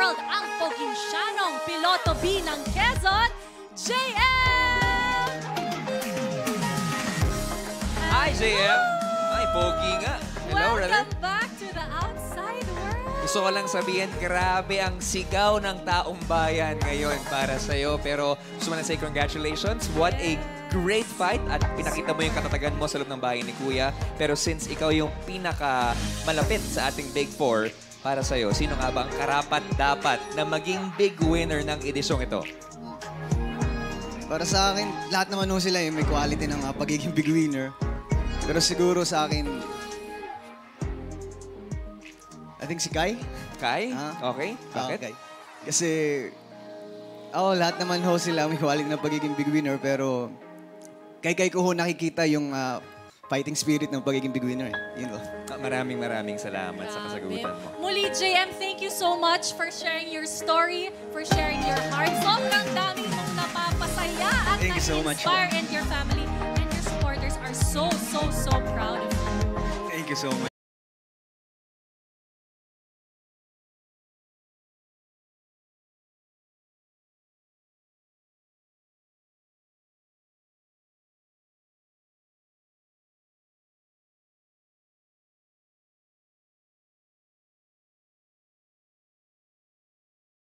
World ang Pogincianong Piloto B ng Quezon, JM! Hi, JM! Ay, pogi nga. Hello, brother. Welcome back to the outside world. Gusto ko lang sabihin, grabe ang sigaw ng taong bayan ngayon para sa'yo. Pero gusto mo na say congratulations. What a great fight. At pinakita mo yung katatagan mo sa loob ng bahay ni Kuya. Pero since ikaw yung pinaka-malapit sa ating Big Four, para sa'yo, sino nga ba ang karapat-dapat na maging big winner ng edisyong ito? Para sa akin, lahat naman ho sila may quality ng pagiging big winner. Pero siguro sa akin, I think si Kai. Kai? Okay. Bakit? Okay. Kasi, lahat naman ho sila may quality ng pagiging big winner. Pero, kay ko ho nakikita yung fighting spirit ng pagiging big winner. Yun ho. Maraming salamat sa kasagutan mo. Muli, JM, thank you so much for sharing your story, for sharing your heart. Sobrang dami mong napapasaya at Thank you so much. na-inspire, and your family and your supporters are so proud of you. Thank you so much.